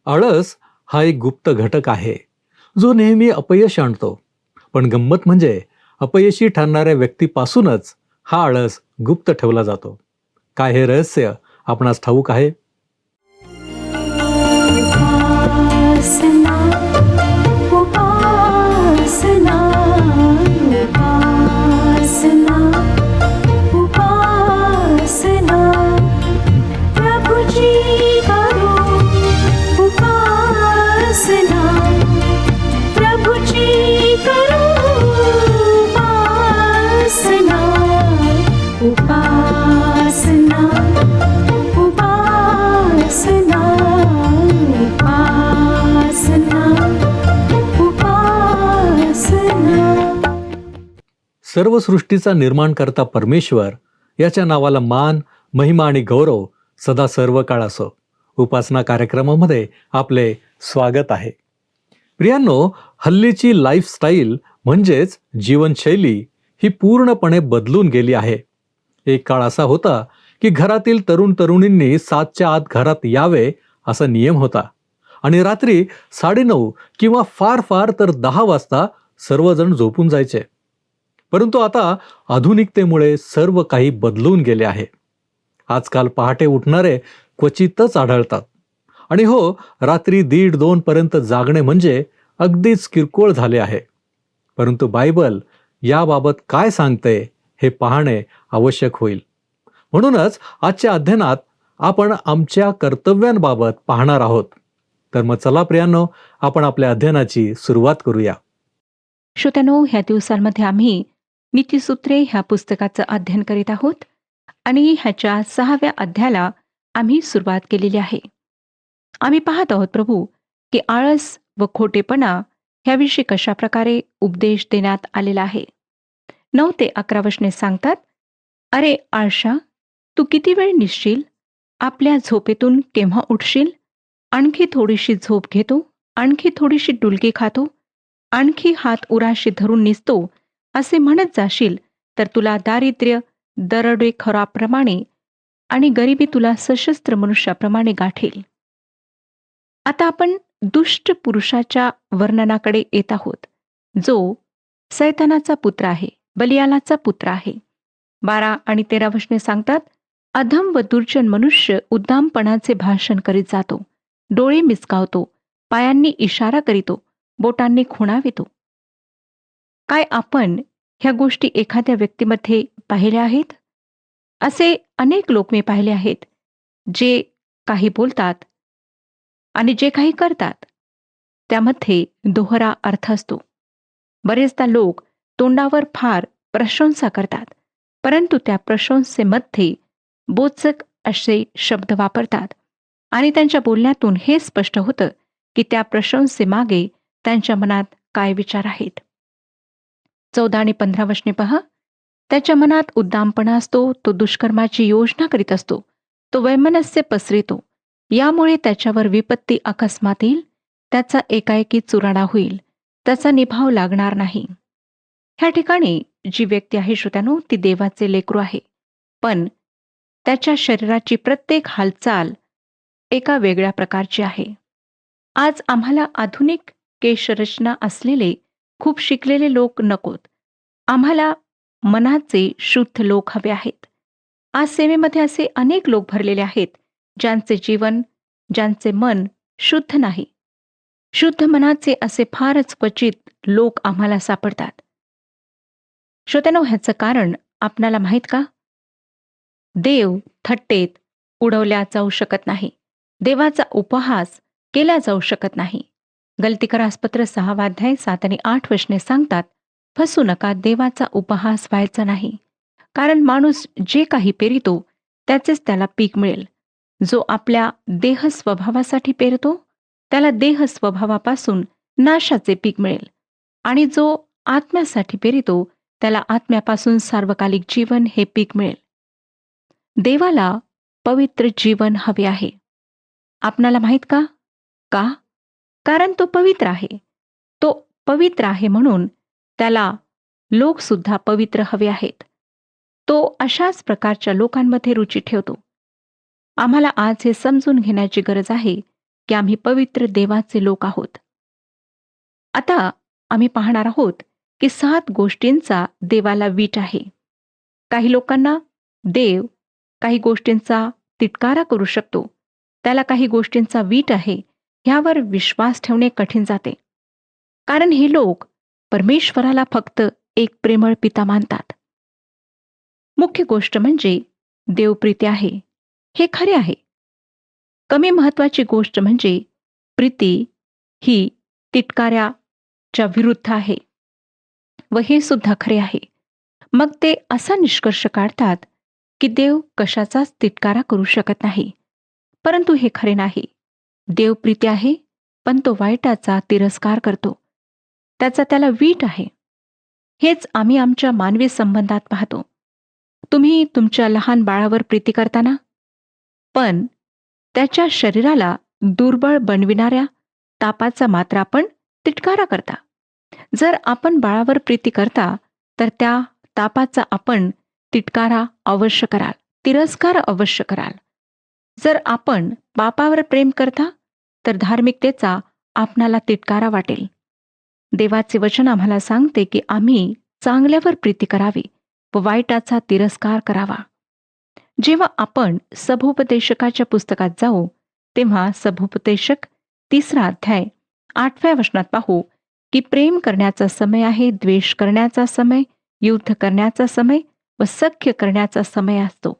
आळस हा एक गुप्त घटक आहे, जो नेहमी अपयश आणतो. पण गंमत म्हणजे अपयशी ठरणाऱ्या व्यक्तीपासूनच हा आळस गुप्त ठेवला जातो. काय हे रहस्य आपणास ठाऊक आहे? उपासना उपासना उपासना उपासना प्रभुजी करो उपासना प्रभुजी करो उपासना उपासना उपासना उपासना उपासना. सर्व सृष्टीचा निर्माणकर्ता परमेश्वर याच्या नावाला मान, महिमा आणि गौरव सदा सर्व काळ असो. उपासना कार्यक्रमामध्ये आपले स्वागत आहे. प्रियांनो, हल्लीची लाईफस्टाईल म्हणजेच जीवनशैली ही पूर्णपणे बदलून गेली आहे. एक काळ असा होता की घरातील तरुण तरुणींनी 7च्या आत घरात यावे असा नियम होता आणि रात्री 9:30 किंवा फार फार तर 10 वाजता सर्वजण झोपून जायचे. परंतु आता आधुनिकतेमुळे सर्व काही बदलून गेले आहे. आजकाल पहाटे उठणारे क्वचितच आढळतात. आणि हो, रात्री 1:30-2 पर्यंत जागणे म्हणजे अगदीच किरकोळ झाले आहे. परंतु बायबल याबाबत काय सांगते हे पाहणे आवश्यक होईल. म्हणूनच आजच्या अध्ययनात आपण आमच्या कर्तव्यांबाबत पाहणार आहोत. तर मग चला प्रियांनो, आपण आपल्या अध्ययनाची सुरुवात करूया. श्रोत्यानो, ह्या दिवसांमध्ये आम्ही नीतिसूत्रे ह्या पुस्तकाचं अध्ययन करीत आहोत आणि ह्याच्या 6व्या अध्यायाला आम्ही सुरुवात केलेली आहे. आम्ही पाहत आहोत प्रभू की आळस व खोटेपणा ह्याविषयी कशा प्रकारे उपदेश देण्यात आलेला आहे. 9 ते 11 वचने सांगतात, अरे आळशा, तू किती वेळ निसशील? आपल्या झोपेतून केव्हा उठशील? आणखी थोडीशी झोप घेतो, आणखी थोडीशी डुलकी खातो, आणखी हात उराशी धरून निसतो असे म्हणत जाशील तर तुला दारिद्र्य दरोडेखोराप्रमाणे आणि गरिबी तुला सशस्त्र मनुष्याप्रमाणे गाठेल. आता आपण दुष्ट पुरुषाच्या वर्णनाकडे येत आहोत, जो सैतानाचा पुत्र आहे, बलियालाचा पुत्र आहे. 12 आणि 13 वचने सांगतात, अधम व दुर्जन मनुष्य उद्दामपणाचे भाषण करीत जातो, डोळे मिचकावतो, पायांनी इशारा करीतो, बोटांनी खुणावितो. काय आपण ह्या गोष्टी एखाद्या व्यक्तीमध्ये पाहिल्या आहेत? असे अनेक लोक मी पाहिले आहेत, जे काही बोलतात आणि जे काही करतात त्यामध्ये दोहरा अर्थ असतो. बरेचदा लोक तोंडावर फार प्रशंसा करतात, परंतु त्या प्रशंसेमध्ये बोचक असे शब्द वापरतात आणि त्यांच्या बोलण्यातून हे स्पष्ट होतं की त्या प्रशंसेमागे त्यांच्या मनात काय विचार आहेत. 14 आणि 15 वचने पहा, त्याच्या मनात उद्दामपणा असतो, तो दुष्कर्माची योजना करीत असतो, तो वैमनस्य पसरवितो, यामुळे त्याच्यावर विपत्ती अकस्मात येईल, त्याचा एकाएकी चुराडा होईल, त्याचा निभाव लागणार नाही. ह्या ठिकाणी जी व्यक्ती आहे श्रोत्यानो, ती देवाचे लेकरू आहे, पण त्याच्या शरीराची प्रत्येक हालचाल एका वेगळ्या प्रकारची आहे. आज आम्हाला आधुनिक केशरचना असलेले खूप शिकलेले लोक नकोत. आम्हाला मनाचे शुद्ध लोक हवे आहेत. आज सेवेमध्ये असे अनेक लोक भरलेले आहेत, ज्यांचे जीवन, ज्यांचे मन शुद्ध नाही. शुद्ध मनाचे असे फारच क्वचित लोक आम्हाला सापडतात. श्रोत्यानो, ह्याचं कारण आपणाला माहीत का? देव थट्टेत उडवल्या जाऊ शकत नाही. देवाचा उपहास केला जाऊ शकत नाही. गलतीकरासपत्र 6 अध्याय 7 आणि 8 वचने सांगतात, फसू नका, देवाचा उपहास व्हायचा नाही. कारण माणूस जे काही पेरितो त्याचेच त्याला पीक मिळेल. जो आपल्या देह स्वभावासाठी पेरतो त्याला देह स्वभावापासून नाशाचे पीक मिळेल, आणि जो आत्म्यासाठी पेरितो त्याला आत्म्यापासून सार्वकालिक जीवन हे पीक मिळेल. देवाला पवित्र जीवन हवे आहे. आपणाला माहीत का? का? कारण तो पवित्र आहे. तो पवित्र आहे म्हणून त्याला लोक सुद्धा पवित्र हवे आहेत. तो अशाच प्रकारच्या लोकांमध्ये रुची ठेवतो. आम्हाला आज हे समजून घेण्याची गरज आहे की आम्ही पवित्र देवाचे लोक आहोत. आता आम्ही पाहणार आहोत की 7 गोष्टींचा देवाला वीट आहे. काही लोकांना देव काही गोष्टींचा तिटकारा करू शकतो, त्याला काही गोष्टींचा वीट आहे, ह्यावर विश्वास ठेवणे कठीण जाते. कारण हे लोक परमेश्वराला फक्त एक प्रेमळ पिता मानतात. मुख्य गोष्ट म्हणजे देवप्रीती आहे, हे खरे आहे. कमी महत्वाची गोष्ट म्हणजे प्रीती ही तिटकाऱ्याच्या विरुद्ध आहे, व हे सुद्धा खरे आहे. मग ते असा निष्कर्ष काढतात की देव कशाचाच तिटकारा करू शकत नाही. परंतु हे खरे नाही. देव प्रीती आहे, पण तो वाईटाचा तिरस्कार करतो. त्याचा त्याला वीट आहे. हेच आम्ही आमच्या मानवी संबंधात पाहतो. तुम्ही तुमच्या लहान बाळावर प्रीती करताना, पण त्याच्या शरीराला दुर्बळ बनविणाऱ्या तापाचा मात्र आपण तिटकारा करता. जर आपण बाळावर प्रीती करता, तर त्या तापाचा आपण तिटकारा अवश्य कराल, तिरस्कार अवश्य कराल. जर आपण पापावर प्रेम करता, तर धार्मिकतेचा आपणाला तिटकारा वाटेल. देवाचे वचन आम्हाला सांगते की आम्ही चांगल्यावर प्रीती करावी व वाईटाचा तिरस्कार करावा. जेव्हा आपण सभोपदेशकाच्या पुस्तकात जाऊ, तेव्हा सभोपदेशक 3 अध्याय 8व्या वचनात पाहू की प्रेम करण्याचा समय आहे, द्वेष करण्याचा समय, युद्ध करण्याचा समय व सख्य करण्याचा समय असतो.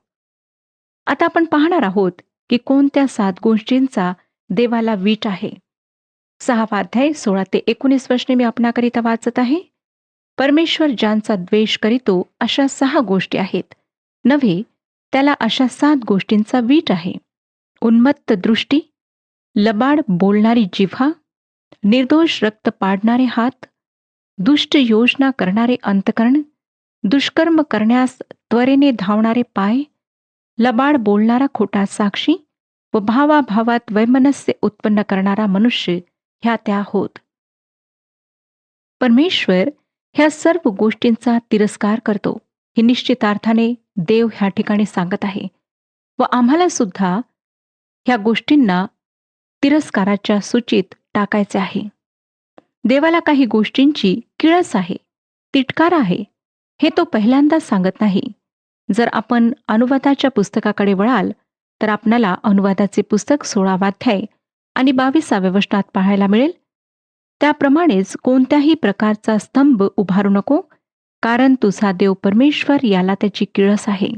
आता आपण पाहणार आहोत की कोणत्या 7 गोष्टींचा देवाला वीट आहे. 6वा अध्याय 16 ते 19 वचने मी आपणाकरिता वाचत आहे. परमेश्वर ज्यांचा द्वेष करीतो अशा 6 गोष्टी आहेत, नव्हे त्याला अशा 7 गोष्टींचा वीट आहे. उन्मत्त दृष्टी, लबाड बोलणारी जिव्हा, निर्दोष रक्त पाडणारे हात, दुष्ट योजना करणारे अंतकरण, दुष्कर्म करण्यास त्वरेने धावणारे पाय, लबाड बोलणारा खोटा साक्षी व भावाभावात वैमनस्य उत्पन्न करणारा मनुष्य ह्या त्या होत. परमेश्वर ह्या सर्व गोष्टींचा तिरस्कार करतो, हे निश्चितार्थाने देव ह्या ठिकाणी सांगत आहे. व आम्हाला सुद्धा ह्या गोष्टींना तिरस्काराच्या सूचीत टाकायचे आहे. देवाला काही गोष्टींची किळस आहे, तिटकारा आहे, हे तो पहिल्यांदाच सांगत नाही. जर आपण अनुवादाच्या पुस्तकाकडे वळाल, तर आपणाला अनुवादाचे पुस्तक 16वा अध्याय आणि 22व्या वचनात पाहायला मिळेल. त्याप्रमाणेच कोणत्याही प्रकारचा स्तंभ उभारू नको, कारण तुझा देव परमेश्वर याला त्याची किळस आहे.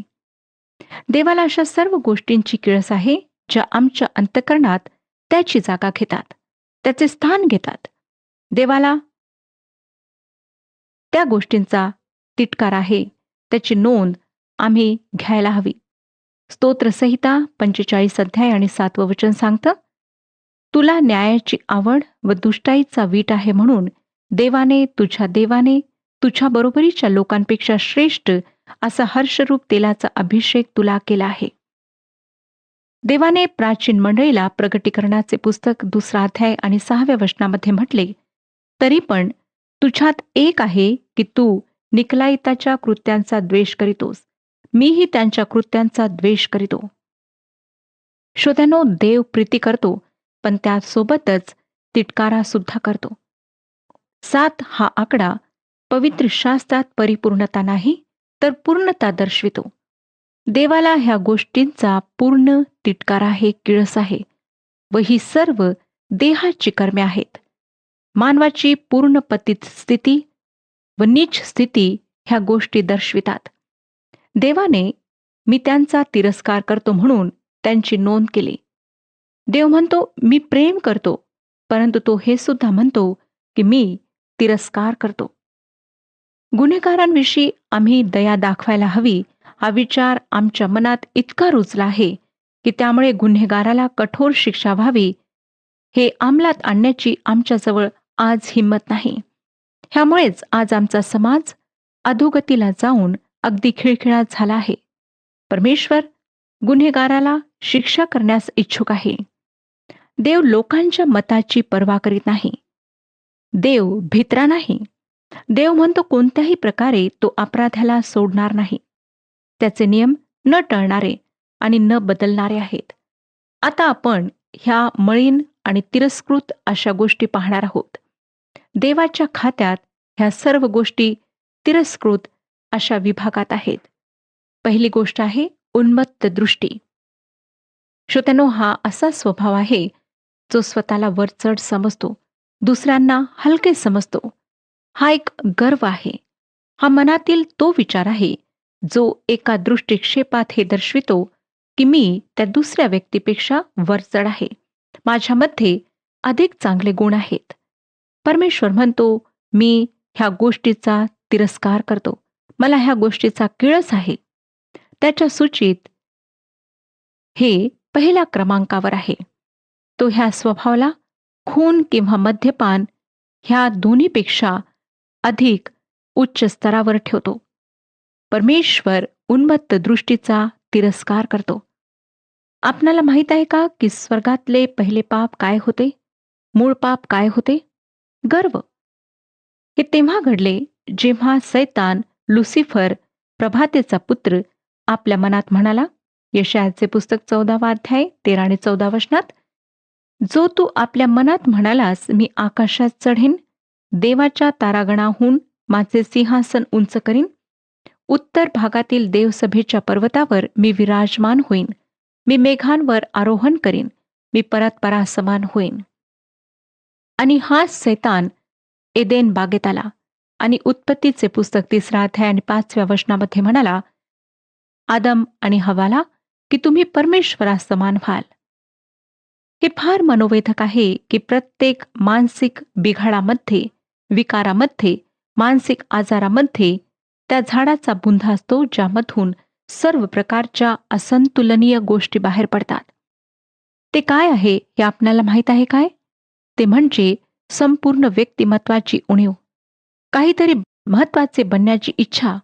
देवाला अशा सर्व गोष्टींची किळस आहे ज्या आमच्या अंतःकरणात त्याची जागा घेतात, त्याचे स्थान घेतात. देवाला त्या गोष्टींचा तिटकार आहे, त्याची नोंद आम्ही घ्यायला हवी. स्तोत्रसंहिता 45 अध्याय आणि 7वं वचन सांगतं, तुला न्यायाची आवड व दुष्टाईचा वीट आहे, म्हणून देवाने तुझ्या बरोबरीच्या लोकांपेक्षा श्रेष्ठ असा हर्षरूप तेलाचा अभिषेक तुला केला आहे. देवाने प्राचीन मंडळीला प्रगटीकरणाचे पुस्तक 2 अध्याय आणि 6व्या वचनामध्ये म्हटले, तरी पण तुझ्यात एक आहे की तू निकलाइताच्या कृत्यांचा द्वेष करीतोस, मीही त्यांच्या कृत्यांचा द्वेष करीतो. श्रोत्यानो, देव प्रीती करतो, पण त्यासोबतच तिटकारा सुद्धा करतो. 7 हा आकडा पवित्र शास्त्रात परिपूर्णता नाही, तर पूर्णता दर्शवितो. देवाला ह्या गोष्टींचा पूर्ण तिटकारा आहे, किळस आहे, व ही सर्व देहाची कर्मे आहेत. मानवाची पूर्ण पतित स्थिती व नीच स्थिती ह्या गोष्टी दर्शवितात. देवाने मी त्यांचा तिरस्कार करतो म्हणून त्यांची नोंद केली. देव म्हणतो मी प्रेम करतो, परंतु तो हे सुद्धा म्हणतो की मी तिरस्कार करतो. गुन्हेगारांविषयी आम्ही दया दाखवायला हवी, हा विचार आमच्या मनात इतका रुजला आहे की त्यामुळे गुन्हेगाराला कठोर शिक्षा व्हावी हे अंमलात आणण्याची आमच्याजवळ आज हिंमत नाही. ह्यामुळेच आज आमचा समाज अधोगतीला जाऊन अगदी खिळखिळा झाला आहे. परमेश्वर गुन्हेगाराला शिक्षा करण्यास इच्छुक आहे. देव लोकांच्या मताची पर्वा करीत नाही. देव भित्रा नाही. देव म्हणतो कोणत्याही प्रकारे तो अपराध्याला सोडणार नाही. त्याचे नियम न टळणारे आणि न बदलणारे आहेत. आता आपण ह्या मळीन आणि तिरस्कृत अशा गोष्टी पाहणार आहोत. देवाच्या खात्यात ह्या सर्व गोष्टी तिरस्कृत अशा विभागात आहेत. पहिली गोष्ट आहे उन्मत्त दृष्टी. श्रोत्यानो, हा असा स्वभाव आहे जो स्वतःला वरचढ समजतो, दुसऱ्यांना हलके समजतो. हा एक गर्व आहे. हा मनातील तो विचार आहे जो एका दृष्टिक्षेपात हे दर्शवितो की मी त्या दुसऱ्या व्यक्तीपेक्षा वरचढ आहे, माझ्यामध्ये अधिक चांगले गुण आहेत. परमेश्वर म्हणतो, मी ह्या गोष्टीचा तिरस्कार करतो, मला ह्या गोष्टीचा किळस आहे. त्याच्या सूचीत हे पहिल्या क्रमांकावर आहे. तो ह्या स्वभावाला खून किंवा मद्यपान ह्या दोन्हीपेक्षा अधिक उच्च स्तरावर ठेवतो. परमेश्वर उन्मत्त दृष्टीचा तिरस्कार करतो. आपणाला माहीत आहे का की स्वर्गातले पहिले पाप काय होते? मूळ पाप काय होते? गर्व. हे तेव्हा घडले जेव्हा सैतान लुसिफर, प्रभातेचा पुत्र, आपल्या मनात म्हणाला, यशायाचे पुस्तक 14 अध्याय 13 आणि 14 वचनात, जो तू आपल्या मनात म्हणालास, मी आकाशात चढेन, देवाच्या तारागणाहून माझे सिंहासन उंच करीन, उत्तर भागातील देवसभेच्या पर्वतावर मी विराजमान होईन, मी मेघांवर आरोहण करीन, मी परत परासमान होईन. आणि हाच सैतान एदेन बागेत आला आणि उत्पत्तीचे पुस्तक 3 अध्याय आणि 5 वचनामध्ये म्हणाला, आदम आणि हवाला, की तुम्ही परमेश्वरास समान व्हाल. हे फार मनोवेधक आहे की प्रत्येक मानसिक बिघाडामध्ये, विकारामध्ये, मानसिक आजारामध्ये त्या झाडाचा बुंधा असतो ज्यामधून सर्व प्रकारच्या असंतुलनीय गोष्टी बाहेर पडतात. ते काय आहे हे आपल्याला माहीत आहे काय? ते म्हणजे संपूर्ण व्यक्तिमत्वाची उणीव, काहीतरी महत्वाचे बनण्याची इच्छा.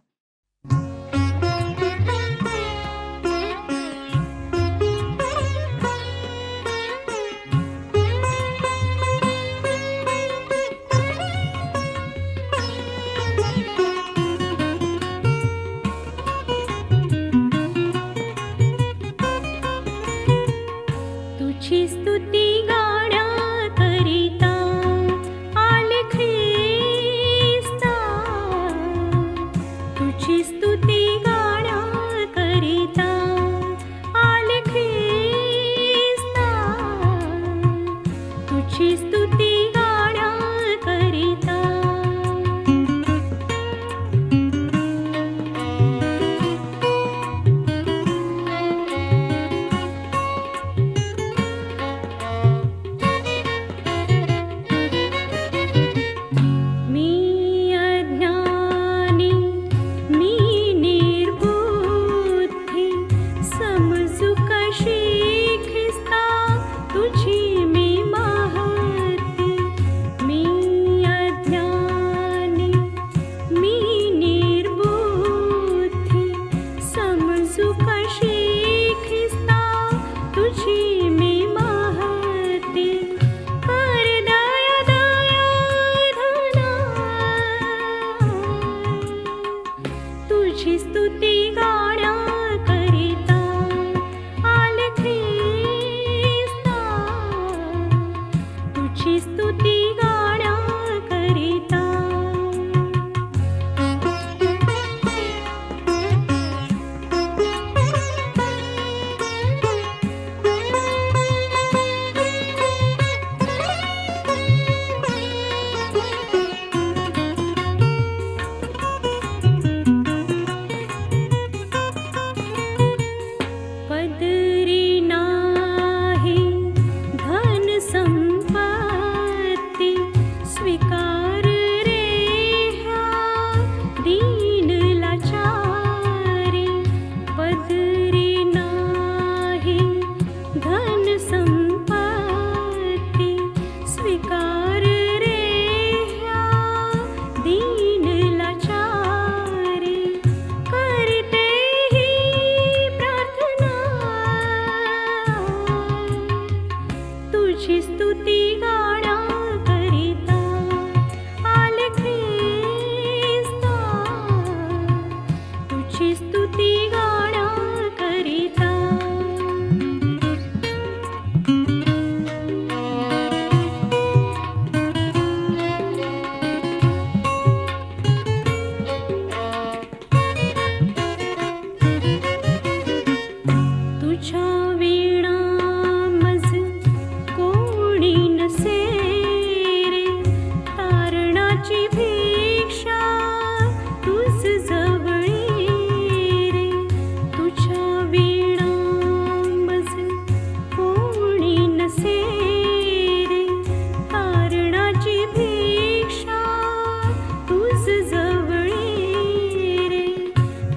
तुझी स्तुती गाण्याकरिता आले ख्रिस्ता, तुझी स्तुती गाण्याकरिता आले ख्रिस्ता, तुझी स्तुती गाण्याकरिता. मी अज्ञानी, मी निर्बुद्धी, समजू कशी ख्रिस्ता तुझी मी महती. मी अज्ञानी, मी निर्बुद्धी, समजू कशी ख्रिस्ता तुझी मी महती. कर दया दया धना, तुझी स्तुती गाण्याकरिता आले ख्रिस्ता, तुझी स्तुती गाण्याकरिता. पदरी नाही धन संपत्ती, नसे रे तारणाची भिक्षा तुझ जवळी रे तुझ्या विणा मज कोणी नसे रे तारणाची भिक्षा तुझ जवळी रे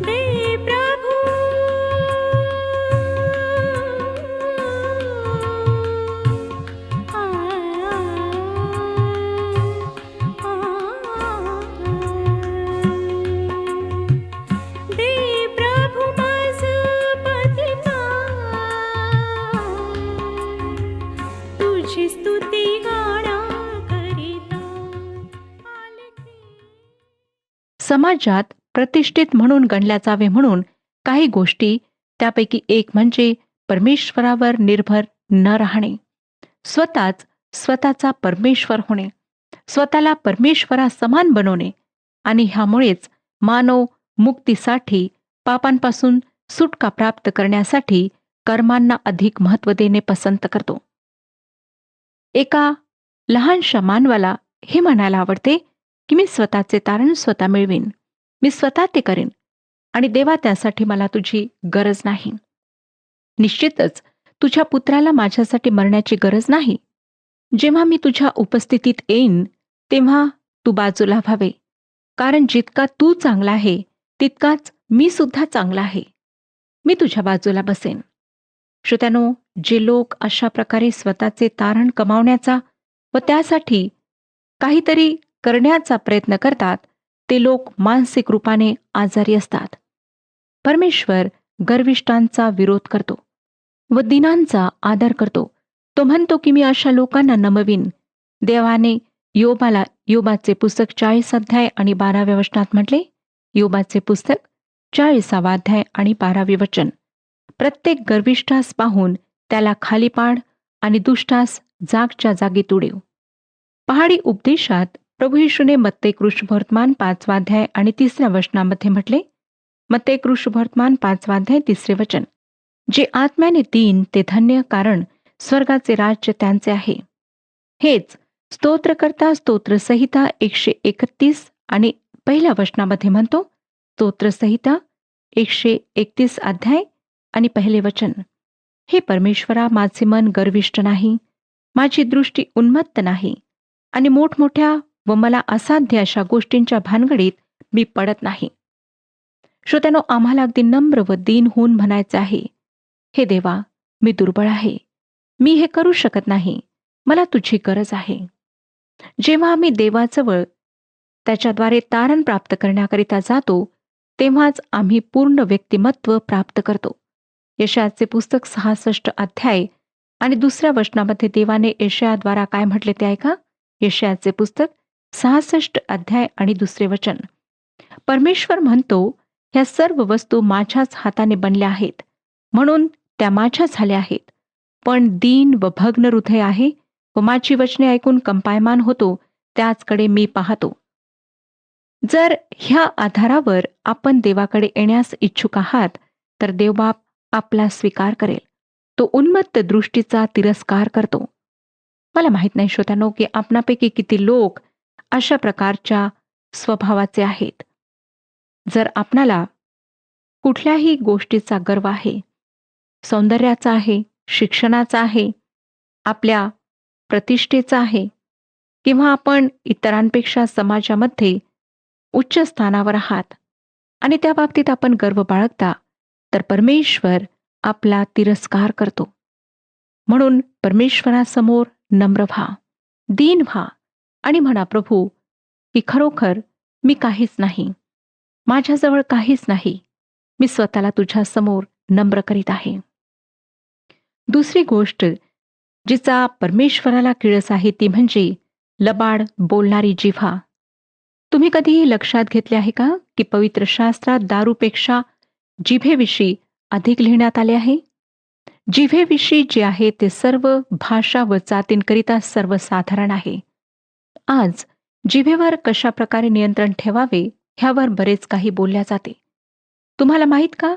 दे प्रभू दे प्रभू माझ पतिता तुझी स्तुती गाण्या करिता समाजात प्रतिष्ठित म्हणून गणल्या जावे म्हणून काही गोष्टी, त्यापैकी एक म्हणजे परमेश्वरावर निर्भर न राहणे, स्वतःचा परमेश्वर होणे, स्वतःला परमेश्वरासमान बनवणे आणि ह्यामुळेच मानव मुक्तीसाठी, पापांपासून सुटका प्राप्त करण्यासाठी कर्मांना अधिक महत्त्व देणे पसंत करतो. एका लहानशा मानवाला हे म्हणायला आवडते की मी स्वतःचे तारण स्वतः मिळवीन, मी स्वतः ते करेन आणि देवा त्यासाठी मला तुझी गरज नाही. निश्चितच तुझ्या पुत्राला माझ्यासाठी मरण्याची गरज नाही. जेव्हा मी तुझ्या उपस्थितीत येईन तेव्हा तू बाजूला व्हावे, कारण जितका तू चांगला आहे तितकाच मी सुद्धा चांगला आहे. मी तुझ्या बाजूला बसेन. श्रोत्यानो, जे लोक अशा प्रकारे स्वतःचे तारण कमावण्याचा व त्यासाठी काहीतरी करण्याचा प्रयत्न करतात ते लोक मानसिक रूपाने आजारी असतात. परमेश्वर गर्विष्ठांचा विरोध करतो व दीनांचा आदर करतो. तो म्हणतो की मी अशा लोकांना नमवीन. देवाने योबाचे पुस्तक 40 अध्याय आणि 12व्या वचनात म्हटले, योबाचे पुस्तक 40 अध्याय आणि 12वे वचन, प्रत्येक गर्विष्ठास पाहून त्याला खाली पाड आणि दुष्टास जागच्या जागी तुडव. पहाडी उपदेशात प्रभू येशूने मत्ते कृष्णवर्तमान 5 अध्याय आणि 3 वचनामध्ये म्हटले, मत्ते कृष्णवर्तमान 5 अध्याय 3 वचन, जे आत्म्याने दीन ते धन्य, कारण स्वर्गाचे राज्य त्यांचे आहे. हेच स्तोत्रकर्ता स्तोत्रसंहिता 131 आणि 1 वचनामध्ये म्हणतो. स्तोत्रसंहिता 131 अध्याय आणि 1 वचन, हे परमेश्वरा, माझे मन गर्विष्ठ नाही, माझी दृष्टी उन्मत्त नाही आणि मोठमोठ्या व मला असाध्य अशा गोष्टींच्या भानगडीत मी पडत नाही. श्रोत्यानो, आम्हाला अगदी नम्र व दीन होऊन म्हणायचे आहे, हे देवा, मी दुर्बळ आहे, मी हे करू शकत नाही, मला तुझी गरज आहे. जेव्हा आम्ही देवाजवळ त्याच्याद्वारे तारण प्राप्त करण्याकरिता जातो तेव्हाच आम्ही पूर्ण व्यक्तिमत्व प्राप्त करतो. यशायाचे पुस्तक 66 अध्याय आणि 2 वचनामध्ये देवाने यशायाद्वारा काय म्हटले ते ऐका. यशायाचे पुस्तक 66 अध्याय आणि 2 वचन, परमेश्वर म्हणतो, ह्या सर्व वस्तू माझ्याच हाताने बनल्या आहेत, म्हणून त्या माझ्या झाल्या आहेत. पण दीन व भग्न हृदय आहे व माझी वचने ऐकून कंपायमान होतो, त्याचकडे मी पाहतो. जर ह्या आधारावर आपण देवाकडे येण्यास इच्छुक आहात तर देवबाप आपला स्वीकार करेल. तो उन्मत्त दृष्टीचा तिरस्कार करतो. मला माहीत नाही श्रोत्यानो की आपणापैकी किती लोक अशा प्रकारच्या स्वभावाचे आहेत. जर आपणाला कुठल्याही गोष्टीचा गर्व आहे, सौंदर्याचा आहे, शिक्षणाचा आहे, आपल्या प्रतिष्ठेचा आहे, किंवा आपण इतरांपेक्षा समाजामध्ये उच्च स्थानावर आहात आणि त्या बाबतीत आपण गर्व बाळगता, तर परमेश्वर आपला तिरस्कार करतो. म्हणून परमेश्वरासमोर नम्र व्हा, दीन व्हा आणि म्हणा, प्रभू, की खरोखर मी काहीच नाही, माझ्याजवळ काहीच नाही, मी स्वतःला तुझ्या समोर नम्र करीत आहे. दुसरी गोष्ट जिचा परमेश्वराला किळस आहे ती म्हणजे लबाड बोलणारी जिव्हा. तुम्ही कधीही लक्षात घेतले आहे का की पवित्र शास्त्रात दारूपेक्षा जिभेविषयी अधिक लिहिण्यात आले आहे? जिभेविषयी जे आहे ते सर्व भाषा व जातींकरिता सर्वसाधारण आहे. आज जिभेवर कशा प्रकारे नियंत्रण ठेवावे ह्यावर बरेच काही बोलल्या जाते. तुम्हाला माहीत का?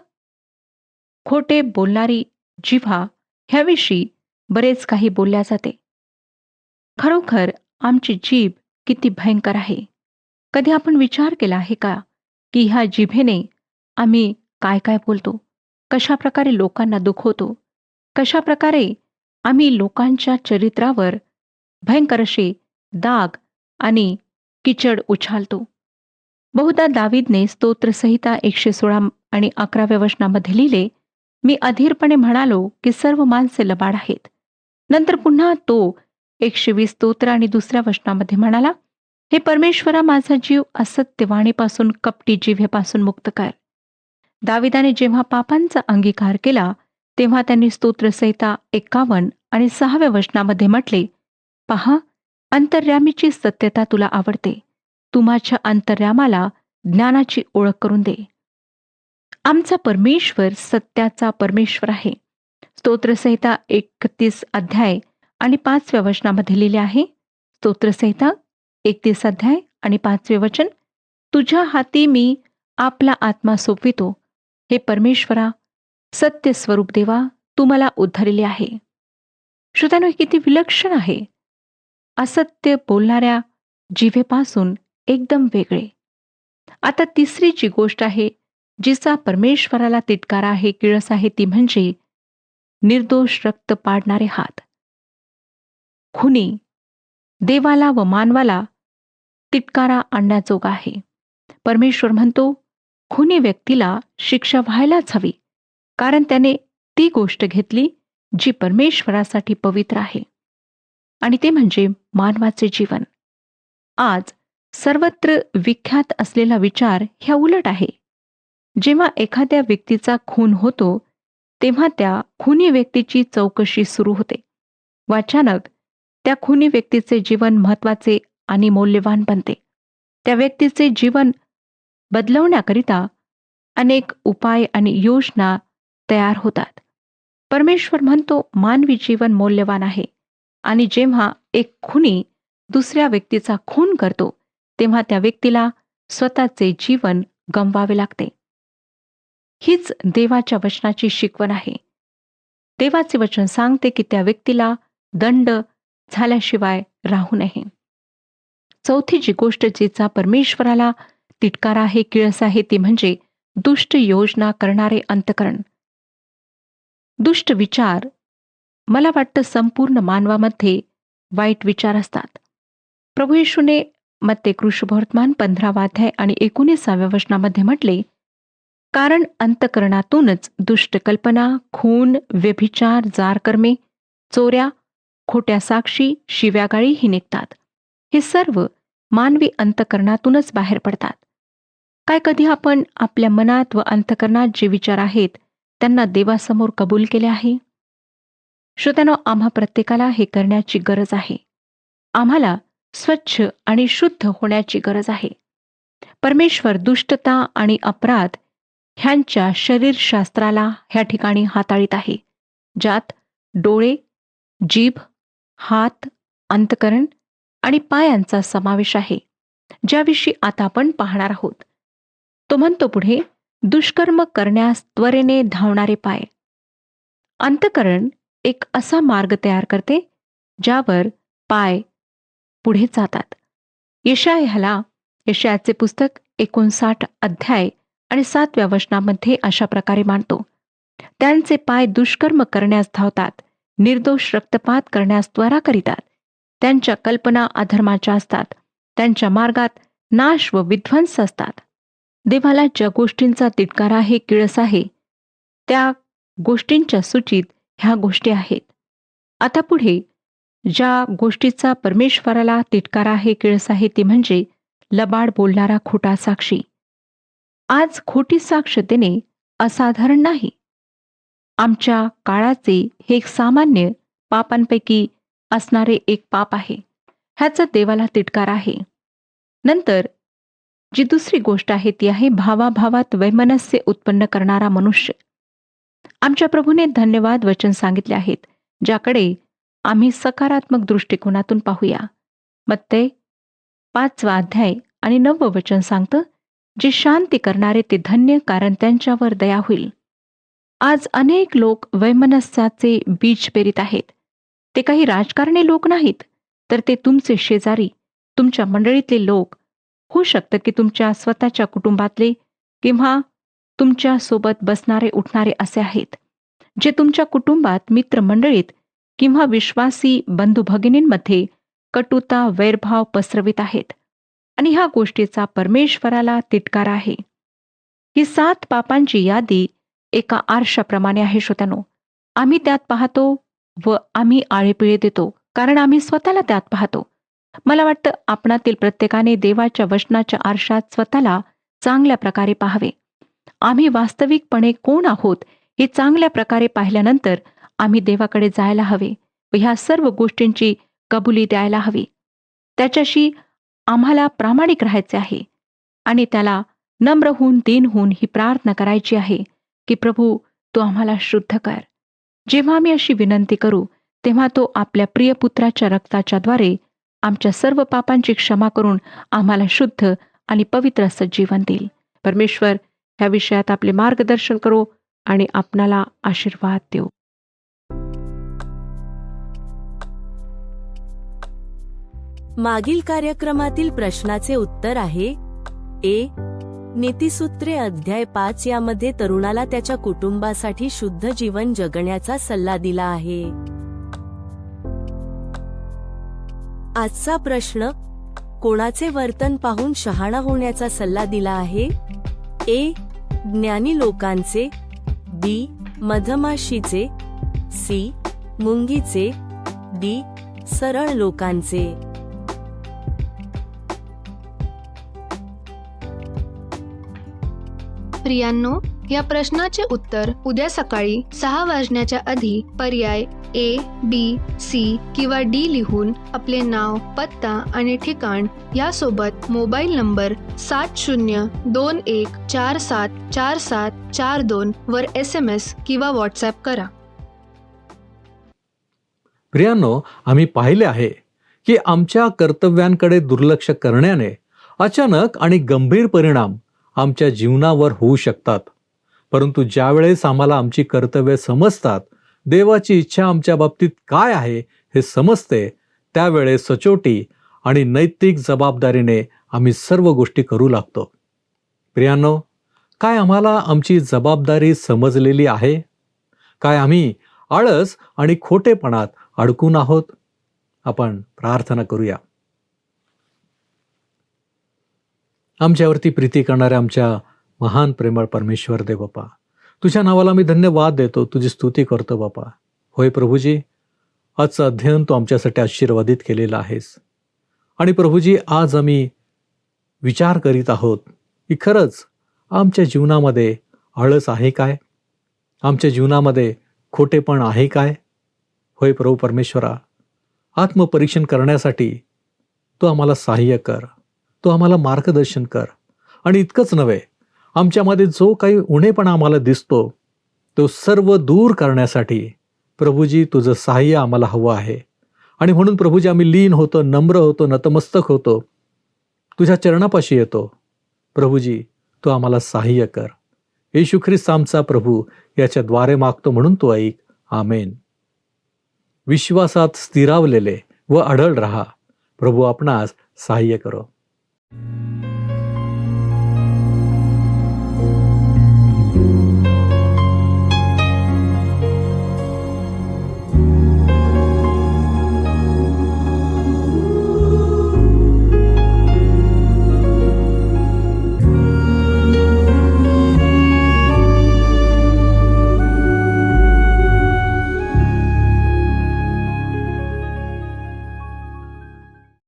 खोटे बोलणारी जिव्हा ह्याविषयी बरेच काही बोलल्या जाते. खरोखर आमची जीभ किती भयंकर आहे. कधी आपण विचार केला आहे का की ह्या जिभेने आम्ही काय काय बोलतो, कशा प्रकारे लोकांना दुखवतो, कशा प्रकारे आम्ही लोकांच्या चरित्रावर भयंकर असे दाग आणि किचड उछालतो. बहुधा दावीदने स्तोत्रसंहिता 116 आणि 11व्या वचनामध्ये लिहिले, मी अधीरपणे म्हणालो की सर्व माणसे लबाड आहेत. नंतर पुन्हा तो 120 स्तोत्र आणि 2ऱ्या वचनामध्ये म्हणाला, हे परमेश्वरा माझा जीव असत्य वाणीपासून कपटी जिभेपासून मुक्त कर. दाविदाने जेव्हा पापांचा अंगीकार केला तेव्हा त्यांनी स्तोत्रसंहिता 51 आणि 6व्या वचनामध्ये म्हटले, पहा, अंतर्यामीची सत्यता तुला आवडते. तू माझ्या अंतर्यामाला ज्ञानाची ओळख करून दे. आमचा परमेश्वर सत्याचा परमेश्वर आहे. स्तोत्रसंहिता 31 अध्याय आणि 5व्या वचनामध्ये लिहिले आहे. स्तोत्रसंहिता 31 अध्याय आणि 5वे वचन, तुझ्या हाती मी आपला आत्मा सोपवितो. हे परमेश्वरा, सत्य स्वरूप देवा, तू मला उद्धरले आहे. श्रोत्यानो, हे किती विलक्षण आहे. असत्य बोलणाऱ्या जिभेपासून एकदम वेगळे. आता तिसरी जी गोष्ट आहे जिचा परमेश्वराला तिटकारा आहे, किळस आहे, ती म्हणजे निर्दोष रक्त पाडणारे हात. खुनी देवाला व मानवाला तिटकारा आणण्याजोगा आहे. परमेश्वर म्हणतो, खुनी व्यक्तीला शिक्षा व्हायलाच हवी, कारण त्याने ती गोष्ट घेतली जी परमेश्वरासाठी पवित्र आहे, आणि ते म्हणजे मानवाचे जीवन. आज सर्वत्र विख्यात असलेला विचार ह्या उलट आहे. जेव्हा एखाद्या व्यक्तीचा खून होतो तेव्हा त्या खुनी व्यक्तीची चौकशी सुरू होते व अचानक त्या खुनी व्यक्तीचे जीवन महत्वाचे आणि मौल्यवान बनते. त्या व्यक्तीचे जीवन बदलवण्याकरिता अनेक उपाय आणि योजना तयार होतात. परमेश्वर म्हणतो, मानवी जीवन मौल्यवान आहे, आणि जेव्हा एक खुनी दुसऱ्या व्यक्तीचा खून करतो तेव्हा त्या व्यक्तीला स्वतःचे जीवन गमवावे लागते. हीच देवाच्या वचनाची शिकवण आहे. देवाचे वचन सांगते की त्या व्यक्तीला दंड झाल्याशिवाय राहू नये. चौथी जी गोष्ट जिचा परमेश्वराला तिटकारा आहे, किळस आहे, ती म्हणजे दुष्ट योजना करणारे अंतःकरण. दुष्ट विचार, मला वाटतं संपूर्ण मानवामध्ये वाईट विचार असतात. प्रभू येशूने मत्ते कृष्णवर्तमान 15 अध्याय आणि 19व्या वचनामध्ये म्हटले, कारण अंतःकरणातूनच दुष्ट कल्पना, खून, व्यभिचार, जारकर्मे, चोऱ्या, खोट्या साक्षी, शिव्यागाळी ही निघतात. हे सर्व मानवी अंतःकरणातूनच बाहेर पडतात. काय कधी आपण आपल्या मनात व अंतःकरणात जे विचार आहेत त्यांना देवासमोर कबूल केले आहे? श्रोत्यानो, आम्हा प्रत्येकाला हे करण्याची गरज आहे. आम्हाला स्वच्छ आणि शुद्ध होण्याची गरज आहे. परमेश्वर दुष्टता आणि अपराध ह्यांच्या शरीरशास्त्राला ह्या ठिकाणी हाताळीत आहे, ज्यात डोळे, जीभ, हात, अंतःकरण आणि पायांचा समावेश आहे, ज्याविषयी आता आपण पाहणार आहोत. तो म्हणतो पुढे, दुष्कर्म करण्यास त्वरेने धावणारे पाय. अंतःकरण एक असा मार्ग तयार करते ज्यावर पाय पुढे जातात. यशायाचे पुस्तक 59 अध्याय आणि 7व्या वचनामध्ये अशा प्रकारे मांडतो, त्यांचे पाय दुष्कर्म करण्यास धावतात, निर्दोष रक्तपात करण्यास त्वरा करीतात. त्यांच्या कल्पना अधर्माच्या असतात, त्यांच्या मार्गात नाश व विध्वंस असतात. देवाला ज्या गोष्टींचा तिटकारा आहे, किळस आहे, त्या गोष्टींच्या सूचीत ह्या गोष्टी आहेत. आता पुढे ज्या गोष्टीचा परमेश्वराला तिटकारा आहे, किळस आहे, ती म्हणजे लबाड बोलणारा खोटा साक्षी. आज खोटी साक्ष देणे असाधारण नाही. आमच्या काळाचे हे एक सामान्य पापांपैकी असणारे एक पाप आहे. ह्याचा देवाला तिटकारा आहे. नंतर जी दुसरी गोष्ट आहे ती आहे भावाभावात वैमनस्य उत्पन्न करणारा मनुष्य. आमच्या प्रभूने धन्यवाद वचन सांगितले आहेत, ज्याकडे आम्ही सकारात्मक दृष्टिकोनातून पाहूया. मत्ते 5 अध्याय आणि 9 वचन सांगतं, जे शांती करणारे ते धन्य, कारण त्यांच्यावर दया होईल. आज अनेक लोक वैमनस्याचे बीज पेरीत आहेत. ते काही राजकारणी लोक नाहीत, तर ते तुमचे शेजारी, तुमच्या मंडळीतले लोक, होऊ शकतं की तुमच्या स्वतःच्या कुटुंबातले किंवा तुमच्या सोबत बसणारे उठणारे असे आहेत, जे तुमच्या कुटुंबात, मित्रमंडळीत किंवा विश्वासी बंधू भगिनींमध्ये कटुता, वैरभाव पसरवित आहेत. आणि ह्या गोष्टीचा परमेश्वराला तिटकार आहे. ही 7 पापांची यादी एका आरशाप्रमाणे आहे श्रोत्यानो. आम्ही त्यात पाहतो व आम्ही आळेपिळे देतो, कारण आम्ही स्वतःला त्यात पाहतो. मला वाटतं आपणातील प्रत्येकाने देवाच्या वचनाच्या आरशात स्वतःला चांगल्या प्रकारे पाहावे. आम्ही वास्तविकपणे कोण आहोत हे चांगल्या प्रकारे पाहिल्यानंतर आम्ही देवाकडे जायला हवे व ह्या सर्व गोष्टींची कबुली द्यायला हवी. त्याच्याशी आम्हाला प्रामाणिक राहायचे आहे आणि त्याला नम्र होऊन, दीन होऊन ही प्रार्थना करायची आहे की प्रभू, तू आम्हाला शुद्ध कर. जेव्हा आम्ही अशी विनंती करू तेव्हा तो आपल्या प्रिय पुत्राच्या रक्ताच्या द्वारे आमच्या सर्व पापांची क्षमा करून आम्हाला शुद्ध आणि पवित्र असं जीवन देईल. परमेश्वर ह्या विषयात आपले मार्गदर्शन करो आणि आपणाला आशीर्वाद देऊ. मागील कार्यक्रमातील प्रश्नाचे उत्तर आहे ए. नीतिसूत्रे अध्याय 5 यामध्ये तरुणाला त्याच्या कुटुंबासाठी शुद्ध जीवन जगण्याचा सल्ला दिला आहे. आजचा प्रश्न, कोणाचे वर्तन पाहून शहाणा होण्याचा सल्ला दिला आहे? ए. ज्ञानी लोकांचे, बी. मधमाशीचे, सी. मुंगीचे, डी. सरळ लोकांचे. प्रियांनो, या प्रश्नाचे उत्तर उद्या सकाळी 6 वाजण्याच्या आधी पर्याय ए, बी, सी किंवा डी लिहून आपले नाव, पत्ता आणि ठिकाण यासोबत मोबाईल नंबर 7021474742 वर SMS किंवा व्हॉट्सॲप करा. प्रियांनो, आम्ही पाहिले आहे की आमच्या कर्तव्यांकडे दुर्लक्ष करण्याने अचानक आणि गंभीर परिणाम आमच्या जीवनावर होऊ शकतात. परंतु ज्यावेळेस आम्हाला आमची कर्तव्ये समजतात, देवाची इच्छा आमच्या बाबतीत काय आहे हे समजते, त्यावेळेस सचोटी आणि नैतिक जबाबदारीने आम्ही सर्व गोष्टी करू लागतो. प्रियांनो, काय आम्हाला आमची जबाबदारी समजलेली आहे? काय आम्ही आळस आणि खोटेपणात अडकून आहोत? आपण प्रार्थना करूया. आमच्यावरती प्रीती करणाऱ्या आमच्या महान प्रेमळ परमेश्वर देव बापा, तुझ्या नावाला मी धन्यवाद देतो, तुझी स्तुती करतो बापा. होय प्रभूजी, आजचं अध्ययन तू आमच्यासाठी आशीर्वादित केलेलं आहेस. आणि प्रभूजी, आज आम्ही विचार करीत आहोत की खरंच आमच्या जीवनामध्ये आळस आहे काय? आमच्या जीवनामध्ये खोटेपण आहे काय? होय प्रभू परमेश्वरा, आत्मपरीक्षण करण्यासाठी तू आम्हाला सहाय्य कर, तू आम्हाला मार्गदर्शन कर. आणि इतकंच नव्हे, आमच्यामध्ये जो काही उणेपणा आम्हाला दिसतो तो सर्व दूर करण्यासाठी प्रभूजी तुझं सहाय्य आम्हाला हवं आहे. आणि म्हणून प्रभूजी आम्ही लीन होतो, नम्र होतो, नतमस्तक होतो, तुझ्या चरणापाशी येतो. प्रभूजी, तू आम्हाला सहाय्य कर. येशू ख्रिस्त आमचा प्रभू याच्याद्वारे मागतो, म्हणून तू ऐक. आमेन. विश्वासात स्थिरावलेले व अढळ रहा. प्रभू आपणास सहाय्य करो.